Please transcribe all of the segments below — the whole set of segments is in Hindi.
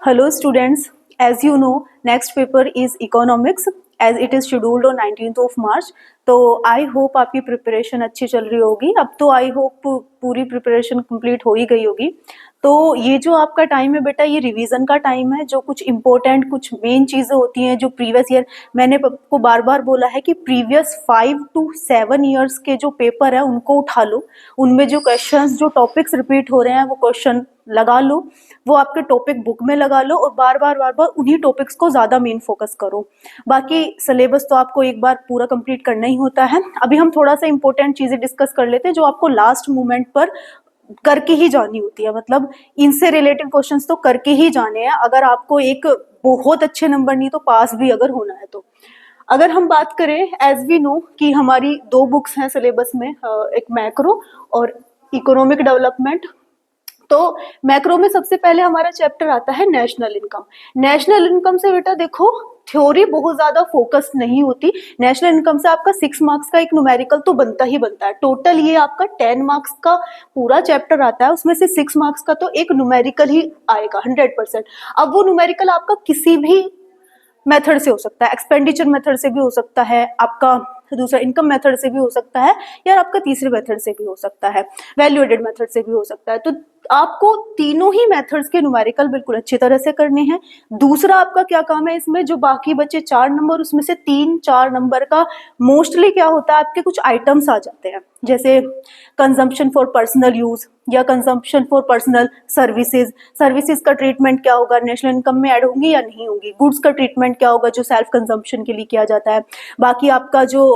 Hello students, as you know, next paper is economics as it is scheduled on 19th of March. तो आई होप आपकी प्रिपरेशन अच्छी चल रही होगी. अब तो आई होप पूरी प्रिपरेशन कंप्लीट हो ही गई होगी. तो ये जो आपका टाइम है बेटा, ये रिवीजन का टाइम है. जो कुछ इंपॉर्टेंट कुछ मेन चीजें होती हैं जो प्रीवियस ईयर, मैंने आपको बार बार बोला है कि प्रीवियस 5 to 7 ईयर्स के जो पेपर है उनको उठा लो. उनमें जो क्वेश्चंस जो टॉपिक्स रिपीट हो रहे हैं वो क्वेश्चन लगा लो, वो आपके टॉपिक बुक में लगा लो और बार बार उन्हीं टॉपिक्स को ज्यादा मेन फोकस करो. बाकी सिलेबस तो आपको एक बार पूरा कंप्लीट करना ही होता है. अभी हम थोड़ा सा इंपॉर्टेंट चीजें डिस्कस कर लेते हैं जो आपको लास्ट मोमेंट पर करके ही जानी होती है. मतलब इनसे रिलेटेड क्वेश्चंस तो करके ही जाने हैं अगर आपको एक बहुत अच्छे नंबर नहीं तो पास भी अगर होना है तो. अगर हम बात करें, एज वी नो कि हमारी 2 बुक्स हैं सिलेबस में, एक मैक्रो और इकोनॉमिक डेवलपमेंट. तो मैक्रो में सबसे पहले हमारा चैप्टर आता है नेशनल इनकम. नेशनल इनकम से बेटा देखो थ्योरी बहुत ज्यादा फोकस नहीं होती. नेशनल इनकम से आपका 6 मार्क्स का एक न्यूमेरिकल तो बनता ही बनता है. टोटल ये आपका 10 मार्क्स का पूरा चैप्टर आता है, उसमें से 6 मार्क्स का तो एक न्यूमेरिकल ही आएगा 100%. अब वो न्यूमेरिकल आपका किसी भी मेथड से हो सकता है, एक्सपेंडिचर मेथड से भी हो सकता है, आपका दूसरा इनकम मेथड से भी हो सकता है, या आपका तीसरे मेथड से भी हो सकता है, वैल्यू एडेड मेथड से भी हो सकता है. तो आपको तीनों ही मेथड्स के न्यूमेरिकल बिल्कुल अच्छी तरह से करने हैं. दूसरा आपका क्या काम है इसमें, जो बाकी बचे 4 नंबर उसमें से 3-4 नंबर का मोस्टली क्या होता है, आपके कुछ आइटम्स आ जाते हैं जैसे कंजम्पशन फॉर पर्सनल यूज या consumption for personal services. Services का ट्रीटमेंट क्या होगा, नेशनल इनकम में ऐड होंगी या नहीं होंगी. गुड्स का ट्रीटमेंट क्या होगा जो सेल्फ कंजम्पशन के लिए किया जाता है. बाकी आपका जो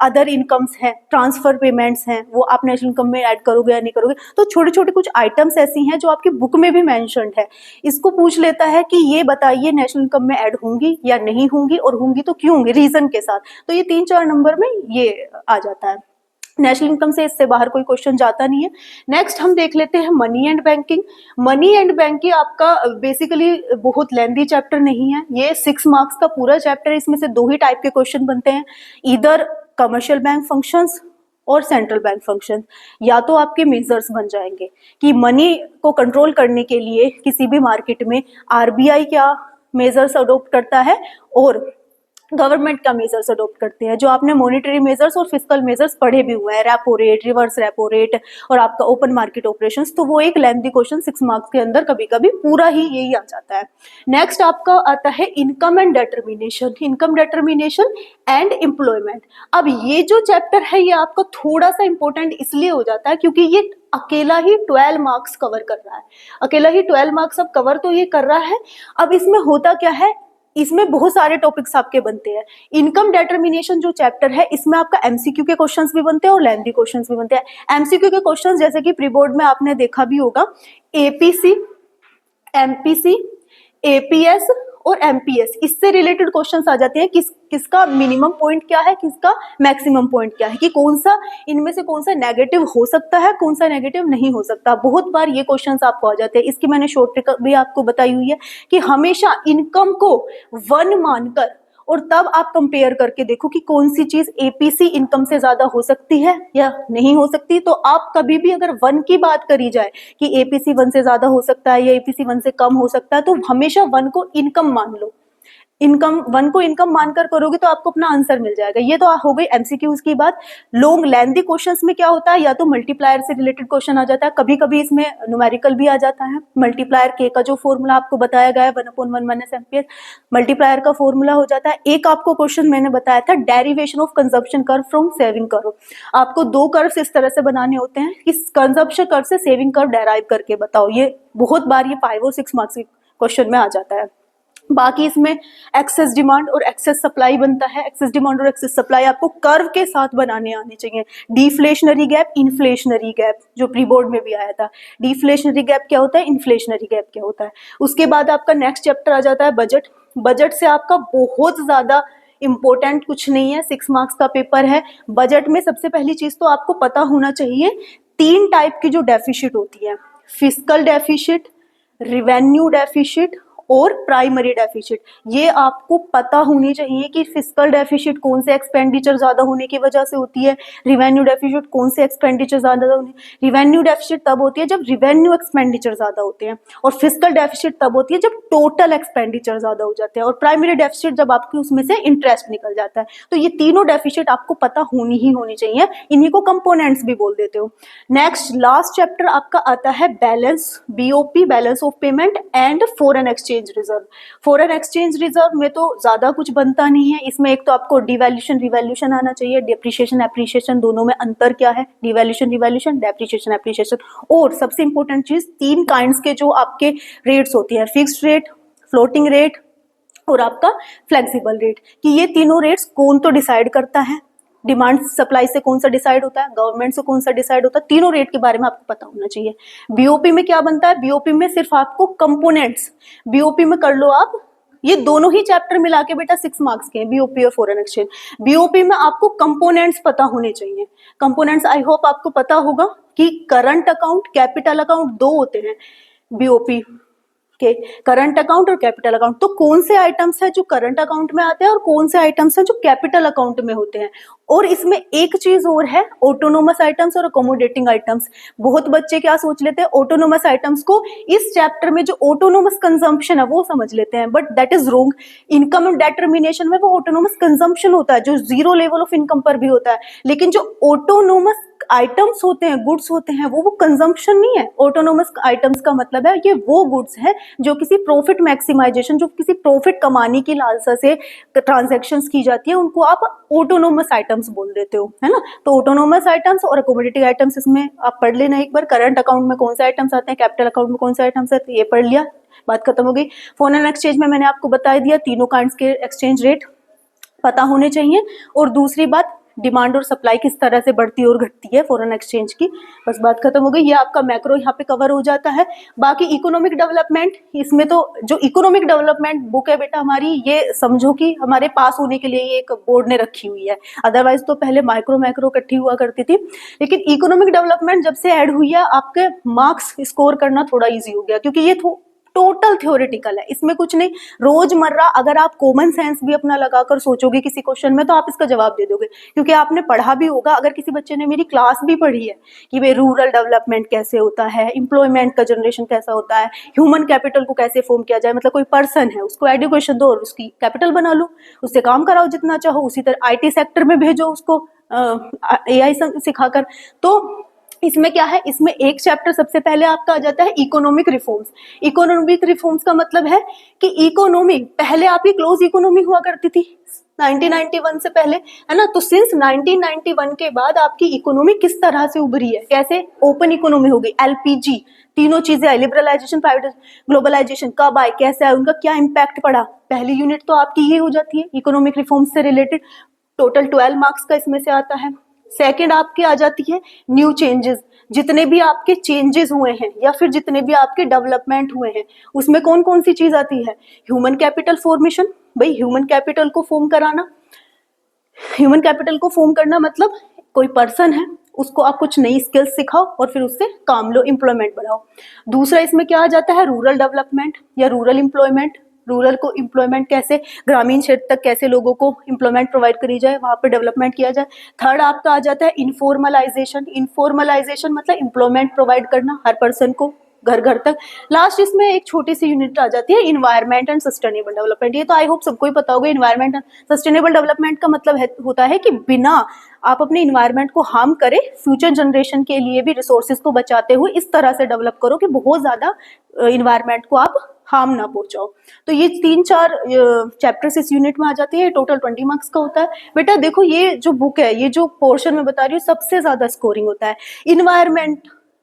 अदर इनकम्स हैं, ट्रांसफर पेमेंट्स हैं, वो आप नेशनल इनकम में ऐड करोगे या नहीं करोगे. तो छोटे छोटे कुछ आइटम्स ऐसी हैं जो आपकी बुक में भी मेंशन्ड है. इसको पूछ लेता है कि ये बताइए नेशनल इनकम में ऐड होंगी या नहीं होंगी, और होंगी तो क्यों होंगी, रीजन के साथ. तो ये 3-4 नंबर में ये आ जाता है. नेशनल इनकम से इससे बाहर कोई क्वेश्चन जाता नहीं है. नेक्स्ट हम देख लेते हैं money and banking. Money and banking आपका बेसिकली बहुत लेंथी चैप्टर नहीं है. ये 6 मार्क्स का पूरा चैप्टर है. इसमें से 2 ही टाइप के क्वेश्चन बनते हैं, इधर कमर्शियल बैंक फंक्शंस और सेंट्रल बैंक फंक्शन. या तो आपके मेजर्स बन जाएंगे कि मनी को कंट्रोल करने के लिए किसी भी मार्केट में आरबीआई क्या मेजर्स अडोप्ट करता है और गवर्नमेंट का मेजर्स अडॉप्ट करते हैं. जो आपने मॉनेटरी मेजर्स और फिस्कल मेजर्स पढ़े भी हुए हैं, repo rate, reverse repo rate और आपका ओपन मार्केट ऑपरेशंस. तो वो एक लेंथी क्वेश्चन 6 मार्क्स के अंदर कभी कभी पूरा ही यही आ जाता है. नेक्स्ट आपका आता है income and determination. Income determination and employment. अब ये जो चैप्टर है ये आपका थोड़ा सा इंपॉर्टेंट इसलिए हो जाता है क्योंकि ये अकेला ही 12 मार्क्स कवर कर रहा है. अकेला ही 12 मार्क्स अब कवर तो ये कर रहा है. अब इसमें होता क्या है, इसमें बहुत सारे टॉपिक्स आपके बनते हैं. इनकम डिटर्मिनेशन जो चैप्टर है इसमें आपका एमसीक्यू के क्वेश्चंस भी बनते हैं और लेंथी क्वेश्चंस भी बनते हैं. एमसीक्यू के क्वेश्चंस जैसे कि प्री बोर्ड में आपने देखा भी होगा, एपीसी, एमपीसी, एपीएस और एमपीएस, इससे रिलेटेड क्वेश्चंस आ जाते हैं. किसका मिनिमम पॉइंट क्या है, किसका मैक्सिमम पॉइंट क्या है, कि कौन सा इनमें से कौन सा नेगेटिव हो सकता है, कौन सा नेगेटिव नहीं हो सकता. बहुत बार ये क्वेश्चंस आपको आ जाते हैं. इसकी मैंने शॉर्ट ट्रिक भी आपको बताई हुई है कि हमेशा इनकम को 1 मानकर और तब आप कंपेयर करके देखो कि कौन सी चीज एपीसी इनकम से ज्यादा हो सकती है या नहीं हो सकती. तो आप कभी भी अगर 1 की बात करी जाए कि एपीसी 1 से ज्यादा हो सकता है या एपीसी 1 से कम हो सकता है, तो हमेशा 1 को इनकम मान लो. इनकम 1 को इनकम मानकर करोगे तो आपको अपना आंसर मिल जाएगा. ये तो हो गई एमसीक्यूज की बात. लॉन्ग लेंथी क्वेश्चंस में क्या होता है, या तो मल्टीप्लायर से रिलेटेड क्वेश्चन आ जाता है, कभी कभी इसमें न्यूमेरिकल भी आ जाता है. मल्टीप्लायर के का जो फॉर्मूला आपको बताया गया है 1/1 - एम्पियर, मल्टीप्लायर का फॉर्मूला हो जाता है. एक आपको क्वेश्चन मैंने बताया था derivation of consumption curve from saving curve. आपको 2 कर्व इस तरह से बनाने होते हैं कि कंजप्शन कर्व से सेविंग कर्व डेराइव करके बताओ. ये बहुत बार ये 5 और 6 मार्क्स के क्वेश्चन में आ जाता है. बाकी इसमें एक्सेस डिमांड और एक्सेस सप्लाई बनता है. एक्सेस डिमांड और एक्सेस सप्लाई आपको कर्व के साथ बनाने आने चाहिए. डिफ्लेशनरी गैप, इन्फ्लेशनरी गैप, जो प्री बोर्ड में भी आया था. डिफ्लेशनरी गैप क्या होता है, इन्फ्लेशनरी गैप क्या होता है. उसके बाद आपका नेक्स्ट चैप्टर आ जाता है बजट. बजट से आपका बहुत ज्यादा इंपॉर्टेंट कुछ नहीं है, 6 मार्क्स का पेपर है. बजट में सबसे पहली चीज तो आपको पता होना चाहिए 3 टाइप की जो डेफिसिट होती है, फिस्कल डेफिसिट, रिवेन्यू डेफिसिट और प्राइमरी डेफिसिट। ये आपको पता होनी चाहिए कि फिस्कल डेफिसिट कौन से एक्सपेंडिचर ज्यादा होने की वजह से होती है, रिवेन्यू डेफिसिट कौन से एक्सपेंडिचर ज्यादा होने। रिवेन्यू डेफिसिट तब होती है जब रिवेन्यू एक्सपेंडिचर ज्यादा होते हैं, और फिस्कल डेफिसिट तब होती है जब टोटल एक्सपेंडिचर ज्यादा हो जाते हैं, और प्राइमरी डेफिसिट जब आपकी उसमें से इंटरेस्ट निकल जाता है। तो ये तीनों डेफिसिट आपको पता होनी ही होनी चाहिए, इन्हीं को कंपोनेंट्स भी बोल देते हो। नेक्स्ट लास्ट चैप्टर आपका आता है balance, BOP, balance of payment and foreign exchange reserve. Foreign exchange reserve में तो ज्यादा कुछ बनता नहीं है, इसमें एक तो आपको डिवैल्यूशन रिवैल्यूशन आना चाहिए, डेप्रिसिएशन एप्रिसिएशन दोनों में अंतर क्या है, डिवैल्यूशन रिवैल्यूशन, डेप्रिसिएशन एप्रिसिएशन। और सबसे इंपॉर्टेंट चीज, तीन काइंड्स के जो आपके रेट्स होती है, फिक्स्ड रेट, फ्लोटिंग रेट और आपका फ्लेक्सिबल रेट, कि ये तीनों रेट्स कौन तो डिसाइड करता है, डिमांड सप्लाई से कौन सा डिसाइड होता है, गवर्नमेंट से कौन सा डिसाइड होता है, तीनों रेट के बारे में आपको पता होना चाहिए। बीओपी में क्या बनता है, बीओपी में सिर्फ आपको कंपोनेंट्स, बीओपी में कर लो आप, ये दोनों ही चैप्टर मिला के बेटा 6 मार्क्स के हैं, बीओपी और फॉरेन एक्सचेंज। बीओपी में आपको कंपोनेंट्स पता होने चाहिए। कंपोनेंट्स आई होप आपको पता होगा कि करंट अकाउंट, कैपिटल अकाउंट दो होते हैं बीओपी के, करंट अकाउंट और कैपिटल अकाउंट। तो कौन से आइटम्स है जो करंट अकाउंट में आते हैं और कौन से आइटम्स है जो कैपिटल अकाउंट में होते हैं। और इसमें एक चीज और है, ऑटोनोमस आइटम्स और अकोमोडेटिंग आइटम्स। बहुत बच्चे क्या सोच लेते हैं, ऑटोनोमस आइटम्स को इस चैप्टर में जो ऑटोनोमस कंजम्पशन है वो समझ लेते हैं, but that is wrong. Income determination में वो ऑटोनोमस कंजम्पशन होता है जो जीरो लेवल ऑफ इनकम पर भी होता है, लेकिन जो ऑटोनोमस आइटम्स होते हैं, गुड्स होते हैं, वो कंजम्पशन नहीं है। ऑटोनोमस आइटम्स का मतलब है ये वो गुड्स है जो किसी प्रॉफिट मैक्सिमाइजेशन, जो किसी प्रॉफिट कमाने की लालसा से ट्रांजैक्शंस की जाती है, उनको आप ऑटोनोमस आइटम्स बोल देते हो, है ना। तो ऑटोनोमस आइटम्स और अकोमोडेटिव आइटम्स इसमें आप पढ़ लेना एक बार। करंट अकाउंट में कौन से आइटम्स आते हैं, कैपिटल अकाउंट में कौन से आइटम्स आते हैं, ये पढ़ लिया, बात खत्म हो गई। फॉरेन एक्सचेंज में मैंने आपको बता दिया, तीनों काइंड्स के एक्सचेंज रेट पता होने चाहिए। और दूसरी बात, डिमांड और सप्लाई किस तरह से बढ़ती है और घटती है फॉरेन एक्सचेंज की, बस बात खत्म हो गई। ये आपका मैक्रो यहाँ पे कवर हो जाता है। बाकी इकोनॉमिक डेवलपमेंट, इसमें तो जो इकोनॉमिक डेवलपमेंट बुक है बेटा हमारी, ये समझो कि हमारे पास होने के लिए ये एक बोर्ड ने रखी हुई है, अदरवाइज तो पहले माइक्रो मैक्रो इकट्ठी हुआ करती थी, लेकिन इकोनॉमिक डेवलपमेंट जब से ऐड हुई है आपके मार्क्स स्कोर करना थोड़ा ईजी हो गया, क्योंकि ये टोटल थ्योरेटिकल है, इसमें कुछ नहीं। रोजमर्रा अगर आप कॉमन सेंस भी अपना लगाकर सोचोगे किसी क्वेश्चन में तो आप इसका जवाब दे दोगे, क्योंकि आपने पढ़ा भी होगा। अगर किसी बच्चे ने मेरी क्लास भी पढ़ी है कि भाई रूरल डेवलपमेंट कैसे होता है, एम्प्लॉयमेंट का जनरेशन कैसा होता है, ह्यूमन कैपिटल को कैसे फॉर्म किया जाए, मतलब कोई पर्सन है उसको एजुकेशन दो और उसकी कैपिटल बना लो, उससे काम कराओ जितना चाहो, उसी तरह IT सेक्टर में भेजो उसको AI सिखाकर। तो इसमें क्या है, इसमें एक चैप्टर सबसे पहले आपका आ जाता है इकोनॉमिक रिफॉर्म्स। इकोनॉमिक रिफॉर्म्स का मतलब है कि इकोनॉमी, पहले आपकी क्लोज इकोनॉमी हुआ करती थी 1991 से पहले, है ना। तो सिंस 1991 के बाद आपकी इकोनॉमी किस तरह से उभरी है, कैसे ओपन इकोनॉमी हो गई, LPG, तीनों चीजें, लिबरलाइजेशन, प्राइवेट, ग्लोबलाइजेशन कब आए, कैसे आए, उनका क्या इम्पैक्ट पड़ा। पहली यूनिट तो आपकी ये हो जाती है इकोनॉमिक रिफॉर्म्स से रिलेटेड, टोटल 12 मार्क्स का इसमें से आता है। सेकेंड आपकी आ जाती है न्यू चेंजेस, जितने भी आपके चेंजेस हुए हैं या फिर जितने भी आपके डेवलपमेंट हुए हैं, उसमें कौन कौन सी चीज आती है, ह्यूमन कैपिटल फॉर्मेशन। भाई ह्यूमन कैपिटल को फॉर्म कराना, ह्यूमन कैपिटल को फॉर्म करना मतलब कोई पर्सन है उसको आप कुछ नई स्किल्स सिखाओ और फिर उससे काम लो, एम्प्लॉयमेंट बढ़ाओ। दूसरा इसमें क्या आ जाता है, रूरल डेवलपमेंट या रूरल एम्प्लॉयमेंट, रूरल को एम्प्लॉयमेंट कैसे, ग्रामीण क्षेत्र तक कैसे लोगों को एम्प्लॉयमेंट प्रोवाइड करी जाए, वहां पे डेवलपमेंट किया जाए। थर्ड आपका आ जाता है इनफॉर्मलाइजेशन, इनफॉर्मलाइजेशन मतलब एम्प्लॉयमेंट प्रोवाइड करना हर पर्सन को घर घर तक। लास्ट इसमें एक छोटी सी यूनिट आ जाती है इन्वायरमेंट एंड सस्टेनेबल डेवलपमेंट। ये तो आई होप सबको ही पता होगा, इन्वायरमेंट एंड सस्टेनेबल डेवलपमेंट का मतलब होता है कि बिना आप अपने इन्वायरमेंट को हार्म करे, फ्यूचर जनरेशन के लिए भी रिसोर्सेज को बचाते हुए इस तरह से डेवलप करो कि बहुत ज्यादा इन्वायरमेंट को आप हार्म ना पहुंचाओ। तो ये 3-4 चैप्टर्स इस यूनिट में आ जाती है, टोटल 20 मार्क्स का होता है। बेटा देखो ये जो बुक है, ये जो पोर्शन में बता रही हूँ, सबसे ज्यादा स्कोरिंग होता है इन्वायरमेंट,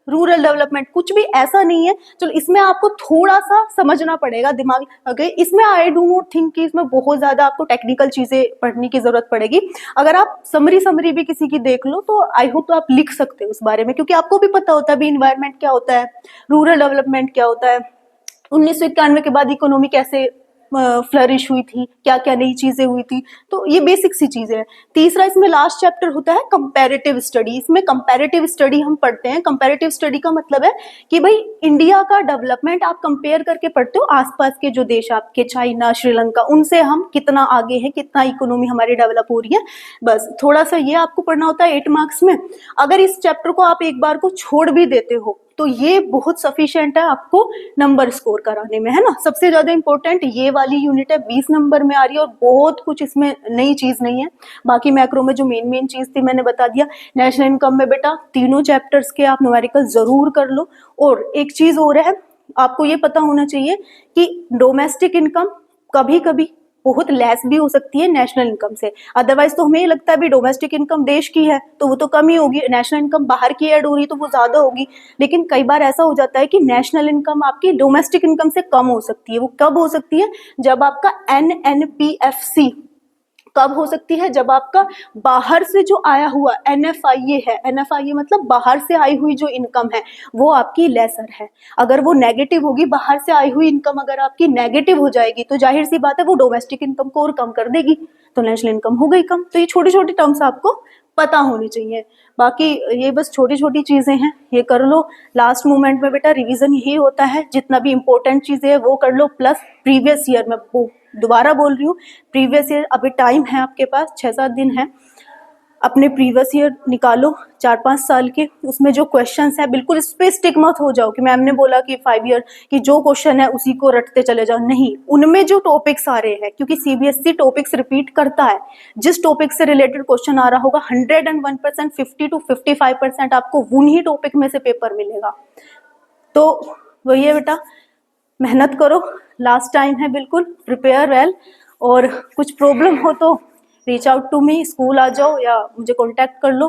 रूरल डेवलपमेंट, कुछ भी ऐसा नहीं है। चलो इसमें आपको थोड़ा सा समझना पड़ेगा, दिमाग ओके। इसमें आई डू नॉट थिंक कि इसमें बहुत ज्यादा आपको टेक्निकल चीजें पढ़ने की जरूरत पड़ेगी। अगर आप समरी भी किसी की देख लो तो आई होप तो आप लिख सकते हो उस बारे में, क्योंकि आपको भी पता होता है भी इन्वायरमेंट क्या होता है, रूरल डेवलपमेंट क्या होता है, 1991 के बाद इकोनॉमी कैसे फ्लरिश हुई थी, क्या क्या नई चीजें हुई थी, तो ये बेसिक सी चीजें हैं। तीसरा इसमें लास्ट चैप्टर होता है कंपैरेटिव स्टडी। इसमें कंपैरेटिव स्टडी हम पढ़ते हैं। कंपैरेटिव स्टडी का मतलब है कि भाई इंडिया का डेवलपमेंट आप कंपेयर करके पढ़ते हो आसपास के जो देश आपके, चाइना, श्रीलंका, उनसे हम कितना आगे हैं, कितना इकोनॉमी हमारी डेवलप हो रही है। बस थोड़ा सा ये आपको पढ़ना होता है 8 मार्क्स में। अगर इस चैप्टर को आप एक बार को छोड़ भी देते हो तो ये बहुत सफिशिएंट है आपको नंबर स्कोर कराने में, है ना। सबसे ज्यादा इंपॉर्टेंट ये वाली यूनिट है, 20 नंबर में आ रही है और बहुत कुछ इसमें नई चीज नहीं है। बाकी मैक्रो में जो मेन चीज थी मैंने बता दिया। नेशनल इनकम में बेटा तीनों चैप्टर्स के आप न्यूमेरिकल जरूर कर लो। और एक चीज और है, आपको ये पता होना चाहिए कि डोमेस्टिक इनकम कभी कभी बहुत लेस भी हो सकती है नेशनल इनकम से। अदरवाइज तो हमें ये लगता है भी डोमेस्टिक इनकम देश की है तो वो तो कम ही होगी, नेशनल इनकम बाहर की ऐड हो रही तो वो ज्यादा होगी। लेकिन कई बार ऐसा हो जाता है कि नेशनल इनकम आपकी डोमेस्टिक इनकम से कम हो सकती है। वो कब हो सकती है? जब आपका NNPFC, कब हो सकती है? जब आपका बाहर से जो आया हुआ NFIA है, NFIA मतलब बाहर से आई हुई जो इनकम है वो आपकी लेसर है। अगर वो नेगेटिव होगी, बाहर से आई हुई इनकम अगर आपकी नेगेटिव हो जाएगी तो जाहिर सी बात है वो डोमेस्टिक इनकम को और कम कर देगी, तो नेशनल इनकम हो गई कम। तो ये छोटी छोटी टर्म्स आपको पता होनी चाहिए। बाकी ये बस छोटी छोटी चीजें हैं, ये कर लो। लास्ट मोमेंट में बेटा रिवीजन यही होता है, जितना भी इंपॉर्टेंट चीजें है वो कर लो, प्लस प्रीवियस ईयर में, वो दोबारा बोल रही हूँ, प्रीवियस ईयर अभी टाइम है आपके पास, 6-7 दिन है, अपने प्रीवियस ईयर निकालो 4-5 साल के। उसमें जो क्वेश्चंस है बिल्कुल इस पे स्टिक मत हो जाओ कि मैम ने बोला कि 5 ईयर की जो क्वेश्चन है उसी को रटते चले जाओ, नहीं। उनमें जो टॉपिक्स आ रहे हैं, क्योंकि CBSE टॉपिक्स रिपीट करता है, जिस टॉपिक से रिलेटेड क्वेश्चन आ रहा होगा 101%, 50 to 55% आपको उन्हीं टॉपिक में से पेपर मिलेगा। तो वही है बेटा, मेहनत करो, लास्ट टाइम है, बिल्कुल प्रिपेयर वेल। और कुछ प्रॉब्लम हो तो reach out to me, school आ जाओ या मुझे कांटेक्ट कर लो,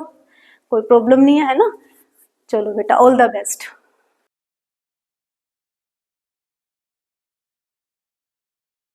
कोई प्रॉब्लम नहीं है ना। चलो बेटा, ऑल द बेस्ट।